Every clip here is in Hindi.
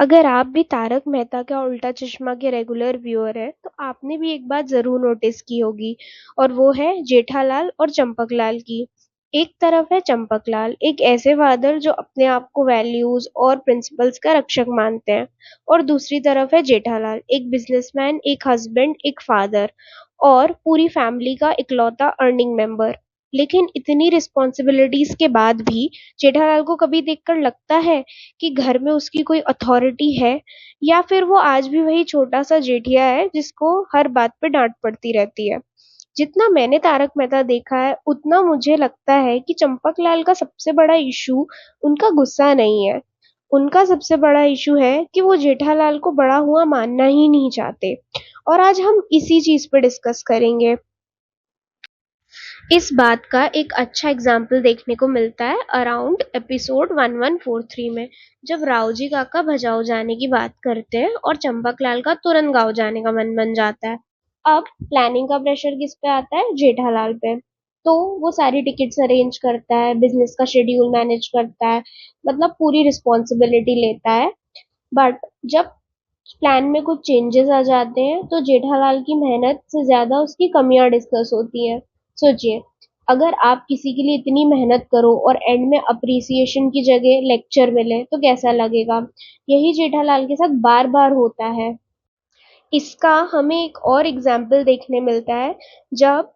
अगर आप भी तारक मेहता का उल्टा चश्मा के रेगुलर व्यूअर हैं, तो आपने भी एक बात ज़रूर नोटिस की होगी और वो है जेठालाल और चंपकलाल की। एक तरफ है चंपकलाल, एक ऐसे फादर जो अपने आप को वैल्यूज और प्रिंसिपल्स का रक्षक मानते हैं, और दूसरी तरफ है जेठालाल, एक बिजनेसमैन, एक हस्बैंड, एक फादर और पूरी फैमिली का इकलौता अर्निंग मेंबर। लेकिन इतनी रिस्पॉन्सिबिलिटीज के बाद भी जेठालाल को कभी देखकर लगता है कि घर में उसकी कोई अथॉरिटी है, या फिर वो आज भी वही छोटा सा जेठिया है जिसको हर बात पे डांट पड़ती रहती है। जितना मैंने तारक मेहता देखा है उतना मुझे लगता है कि चंपकलाल का सबसे बड़ा इशू उनका गुस्सा नहीं है। उनका सबसे बड़ा इशू है कि वो जेठालाल को बड़ा हुआ मानना ही नहीं चाहते। और आज हम इसी चीज पे डिस्कस करेंगे। इस बात का एक अच्छा एग्जाम्पल देखने को मिलता है अराउंड एपिसोड 1143 में, जब राव जी काका भजाऊ जाने की बात करते हैं और चंपकलाल का तुरंत गाँव जाने का मन बन जाता है। अब प्लानिंग का प्रेशर किस पे आता है? जेठालाल पे। तो वो सारी टिकट्स अरेंज करता है, बिजनेस का शेड्यूल मैनेज करता है, मतलब पूरी रिस्पॉन्सिबिलिटी लेता है। बट जब प्लान में कुछ चेंजेस आ जाते हैं तो जेठालाल की मेहनत से ज्यादा उसकी कमियां डिस्कस होती हैं। सोचिए, अगर आप किसी के लिए इतनी मेहनत करो और एंड में अप्रिसिएशन की जगह लेक्चर मिले तो कैसा लगेगा? यही जेठालाल के साथ बार बार होता है। इसका हमें एक और एग्जाम्पल देखने मिलता है जब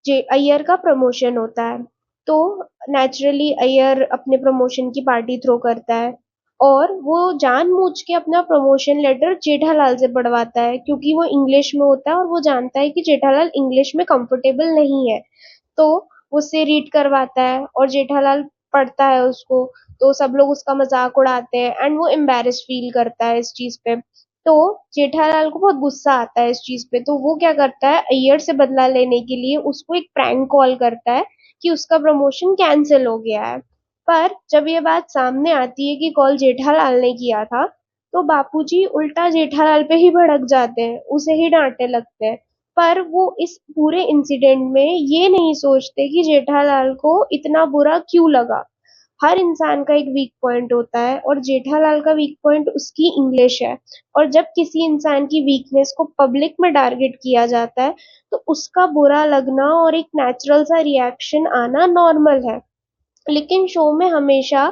जे अय्यर का प्रमोशन होता है। तो नेचुरली अय्यर अपने प्रमोशन की पार्टी थ्रो करता है और वो जानबूझ के अपना प्रमोशन लेटर जेठालाल से पढ़वाता है, क्योंकि वो इंग्लिश में होता है और वो जानता है कि जेठालाल इंग्लिश में कंफर्टेबल नहीं है। तो उससे रीड करवाता है और जेठालाल पढ़ता है उसको। तो सब लोग उसका मजाक उड़ाते हैं एंड वो एम्बेरस फील करता है इस चीज पे। तो जेठालाल को बहुत गुस्सा आता है इस चीज पे, तो वो क्या करता है, अय्यर से बदला लेने के लिए उसको एक प्रैंक कॉल करता है कि उसका प्रमोशन कैंसिल हो गया है। पर जब ये बात सामने आती है कि कॉल जेठालाल ने किया था, तो बापूजी उल्टा जेठालाल पे ही भड़क जाते हैं, उसे ही डांटने लगते हैं। पर वो इस पूरे इंसिडेंट में ये नहीं सोचते कि जेठालाल को इतना बुरा क्यों लगा। हर इंसान का एक वीक पॉइंट होता है और जेठालाल का वीक पॉइंट उसकी इंग्लिश है। और जब किसी इंसान की वीकनेस को पब्लिक में टारगेट किया जाता है तो उसका बुरा लगना और एक नेचुरल सा रिएक्शन आना नॉर्मल है। लेकिन शो में हमेशा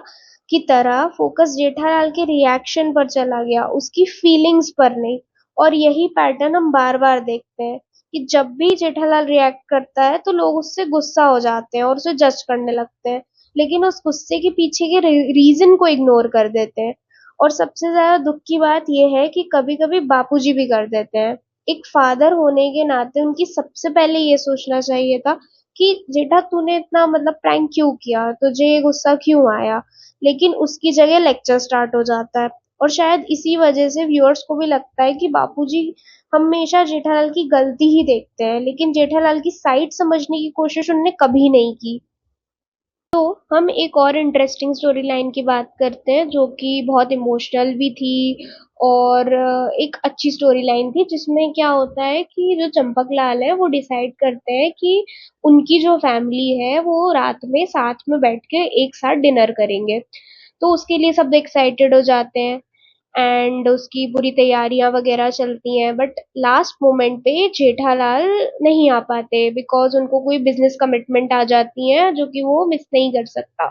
की तरह फोकस जेठालाल के रिएक्शन पर चला गया, उसकी फीलिंग्स पर नहीं। और यही पैटर्न हम बार बार देखते हैं कि जब भी जेठालाल रिएक्ट करता है तो लोग उससे गुस्सा हो जाते हैं और उसे जज करने लगते हैं, लेकिन उस गुस्से के पीछे के रीजन को इग्नोर कर देते हैं। और सबसे ज्यादा दुख की बात यह है कि कभी कभी बापूजी भी कर देते हैं। एक फादर होने के नाते उनकी सबसे पहले ये सोचना चाहिए था कि जेठा तूने इतना मतलब प्रैंक क्यों किया, तुझे ये गुस्सा क्यों आया। लेकिन उसकी जगह लेक्चर स्टार्ट हो जाता है। और शायद इसी वजह से व्यूअर्स को भी लगता है कि बापूजी हमेशा जेठालाल की गलती ही देखते हैं, लेकिन जेठालाल की साइड समझने की कोशिश उनने कभी नहीं की। तो हम एक और इंटरेस्टिंग स्टोरी लाइन की बात करते हैं जो कि बहुत इमोशनल भी थी और एक अच्छी स्टोरी लाइन थी, जिसमें क्या होता है कि जो चंपकलाल है वो डिसाइड करते हैं कि उनकी जो फैमिली है वो रात में साथ में बैठ के एक साथ डिनर करेंगे। तो उसके लिए सब एक्साइटेड हो जाते हैं एंड उसकी पूरी तैयारियां वगैरह चलती हैं। बट लास्ट मोमेंट पे जेठालाल नहीं आ पाते बिकॉज उनको कोई बिजनेस कमिटमेंट आ जाती है जो कि वो मिस नहीं कर सकता।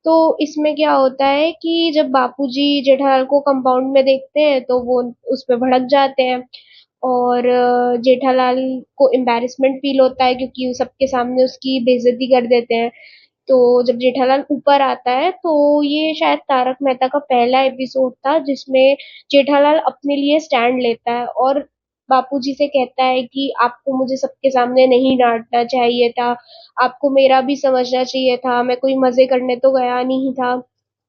तो इसमें क्या होता है कि जब बापूजी जेठालाल को कंपाउंड में देखते हैं तो वो उस पर भड़क जाते हैं और जेठालाल को एम्बैरेसमेंट फील होता है क्योंकि सबके सामने उसकी बेइज्जती कर देते हैं। तो जब जेठालाल ऊपर आता है तो ये शायद तारक मेहता का पहला एपिसोड था जिसमें जेठालाल अपने लिए स्टैंड लेता है और बापूजी से कहता है कि आपको मुझे सबके सामने नहीं डांटना चाहिए था, आपको मेरा भी समझना चाहिए था, मैं कोई मजे करने तो गया नहीं था।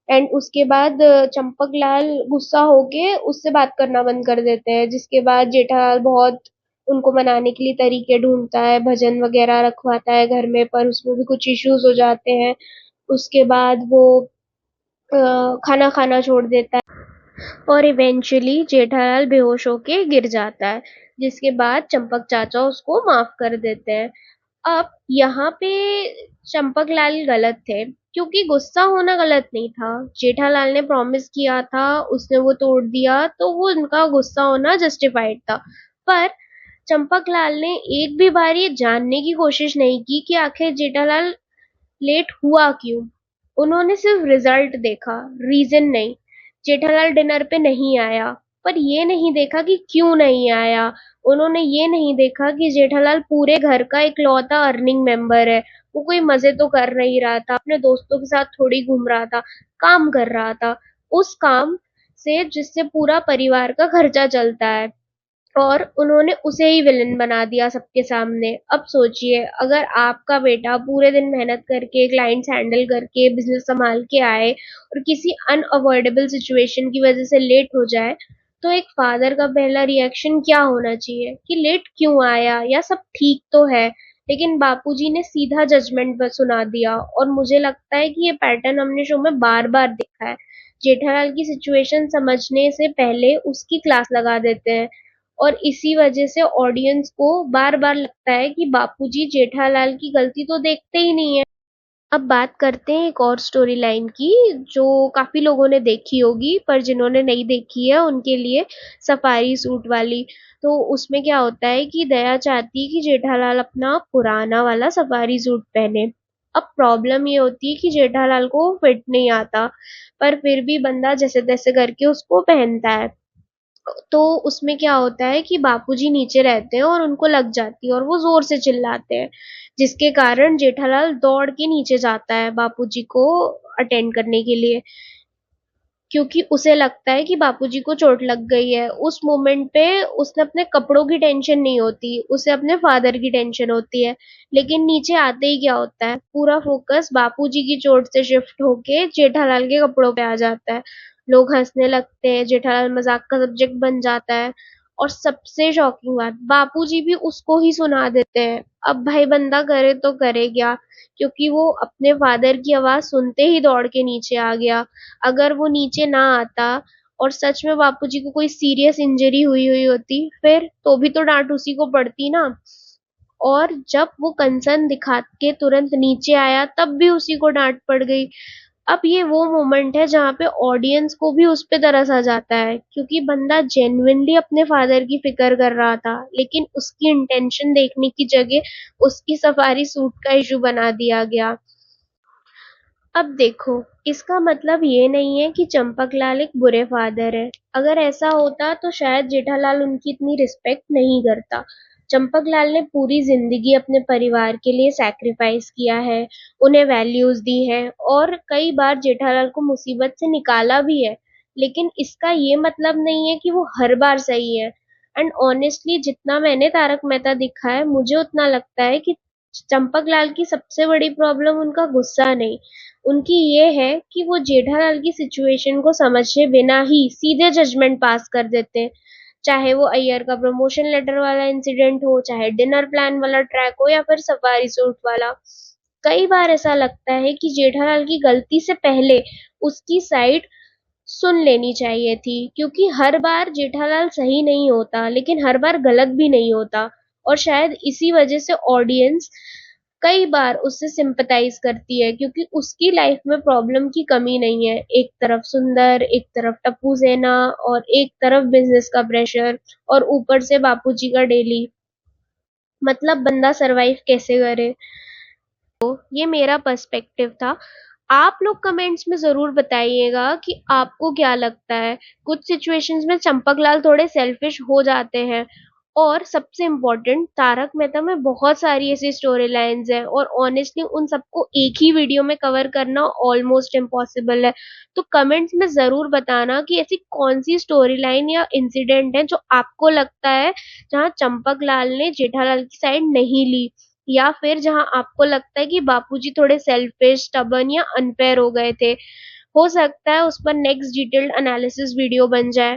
एंड उसके बाद चंपकलाल गुस्सा होके उससे बात करना बंद कर देते हैं, जिसके बाद जेठालाल बहुत उनको मनाने के लिए तरीके ढूंढता है, भजन वगैरह रखवाता है घर में, पर उसमें भी कुछ इश्यूज हो जाते हैं। उसके बाद वो खाना खाना छोड़ देता है और इवेंचुअली जेठालाल बेहोश होके गिर जाता है, जिसके बाद चंपक चाचा उसको माफ कर देते हैं। अब यहाँ पे चंपकलाल गलत थे। क्योंकि गुस्सा होना गलत नहीं था। जेठालाल ने प्रॉमिस किया था, उसने वो तोड़ दिया, तो वो उनका गुस्सा होना जस्टिफाइड था। पर चंपकलाल ने एक भी बार ये जानने की कोशिश नहीं की कि आखिर जेठालाल लेट हुआ क्यों। उन्होंने सिर्फ रिजल्ट देखा, रीजन नहीं। जेठालाल डिनर पे नहीं आया, पर ये नहीं देखा कि क्यों नहीं आया। उन्होंने ये नहीं देखा कि जेठालाल पूरे घर का इकलौता अर्निंग मेंबर है। वो कोई मजे तो कर नहीं रहा था, अपने दोस्तों के साथ थोड़ी घूम रहा था, काम कर रहा था। उस काम से जिससे पूरा परिवार का खर्चा चलता है, और उन्होंने उसे ही विलन बना दिया सबके सामने। अब सोचिए, अगर आपका बेटा पूरे दिन मेहनत करके, क्लाइंट्स हैंडल करके, बिजनेस संभाल के आए और किसी अनअवॉइडेबल सिचुएशन की वजह से लेट हो जाए, तो एक फादर का पहला रिएक्शन क्या होना चाहिए कि लेट क्यों आया, या सब ठीक तो है। लेकिन बापूजी ने सीधा जजमेंट पर सुना दिया, और मुझे लगता है कि ये पैटर्न हमने शो में बार बार देखा है। जेठालाल की सिचुएशन समझने से पहले उसकी क्लास लगा देते हैं, और इसी वजह से ऑडियंस को बार बार लगता है कि बापूजी जेठालाल की गलती तो देखते ही नहीं है। अब बात करते हैं एक और स्टोरी लाइन की, जो काफी लोगों ने देखी होगी, पर जिन्होंने नहीं देखी है उनके लिए सफारी सूट वाली। तो उसमें क्या होता है कि दया चाहती है कि जेठालाल अपना पुराना वाला सफारी सूट पहने। अब प्रॉब्लम ये होती है कि जेठालाल को फिट नहीं आता, पर फिर भी बंदा जैसे तैसे करके उसको पहनता है। तो उसमें क्या होता है कि बापूजी नीचे रहते हैं और उनको लग जाती है, और वो जोर से चिल्लाते हैं, जिसके कारण जेठालाल दौड़ के नीचे जाता है बापूजी को अटेंड करने के लिए, क्योंकि उसे लगता है कि बापूजी को चोट लग गई है। उस मोमेंट पे उसने अपने कपड़ों की टेंशन नहीं होती, उसे अपने फादर की टेंशन होती है। लेकिन नीचे आते ही क्या होता है, पूरा फोकस बापूजी की चोट से शिफ्ट होके जेठालाल के कपड़ों पे आ जाता है। लोग हंसने लगते हैं, जेठालाल मजाक का सब्जेक्ट बन जाता है, और सबसे शॉकिंग बात, बापूजी भी उसको ही सुना देते हैं। अब भाई बंदा करे तो करे क्या, क्योंकि वो अपने फादर की आवाज सुनते ही दौड़ के नीचे आ गया। अगर वो नीचे ना आता और सच में बापूजी को कोई सीरियस इंजरी हुई हुई होती, फिर तो भी तो डांट उसी को पड़ती ना। और जब वो कंसर्न दिखा के तुरंत नीचे आया, तब भी उसी को डांट पड़ गई। अब ये वो मोमेंट है जहाँ पे ऑडियंस को भी उस पे तरस आ जाता है, क्योंकि बंदा जेन्युइनली अपने फादर की फिक्र कर रहा था, लेकिन उसकी इंटेंशन देखने की जगह उसकी सफारी सूट का इशू बना दिया गया। अब देखो, इसका मतलब ये नहीं है कि चंपकलाल एक बुरे फादर है। अगर ऐसा होता तो शायद जेठालाल उनकी इतनी रिस्पेक्ट नहीं करता। चंपकलाल ने पूरी जिंदगी अपने परिवार के लिए सैक्रिफाइस किया है, उन्हें वैल्यूज दी हैं, और कई बार जेठालाल को मुसीबत से निकाला भी है। लेकिन इसका ये मतलब नहीं है कि वो हर बार सही है। एंड ऑनेस्टली, जितना मैंने तारक मेहता देखा है, मुझे उतना लगता है कि चंपकलाल की सबसे बड़ी प्रॉब्लम उनका गुस्सा नहीं, उनकी ये है कि वो जेठालाल की सिचुएशन को समझे बिना ही सीधे जजमेंट पास कर देते हैं। चाहे वो अय्यर का प्रमोशन लेटर वाला इंसिडेंट हो, चाहे डिनर प्लान वाला ट्रैक हो, या फिर सफारी सूट वाला। कई बार ऐसा लगता है कि जेठालाल की गलती से पहले उसकी साइड सुन लेनी चाहिए थी, क्योंकि हर बार जेठालाल सही नहीं होता, लेकिन हर बार गलत भी नहीं होता। और शायद इसी वजह से ऑडियंस कई बार उससे सिंपैथाइज करती है, क्योंकि उसकी लाइफ में प्रॉब्लम की कमी नहीं है। एक तरफ सुंदर, एक तरफ टप्पू सेना, और एक तरफ बिजनेस का प्रेशर, और ऊपर से बापूजी का डेली, मतलब बंदा सरवाइव कैसे करे। ये मेरा पर्सपेक्टिव था। आप लोग कमेंट्स में ज़रूर बताइएगा कि आपको क्या लगता है। कुछ सिचुएशंस में चंपकलाल थोड़े सेल्फिश हो जाते हैं, और सबसे इम्पोर्टेंट, तारक मेहता में बहुत सारी ऐसी स्टोरी लाइन्स हैं, और ऑनेस्टली उन सबको एक ही वीडियो में कवर करना ऑलमोस्ट इम्पॉसिबल है। तो कमेंट्स में ज़रूर बताना कि ऐसी कौन सी स्टोरी लाइन या इंसिडेंट है जो आपको लगता है जहाँ चंपकलाल ने जेठालाल की साइड नहीं ली, या फिर जहाँ आपको लगता है कि बापूजी थोड़े सेल्फिश, स्टबर्न या अनफेयर हो गए थे। हो सकता है उस पर नेक्स्ट डिटेल्ड एनालिसिस वीडियो बन जाए।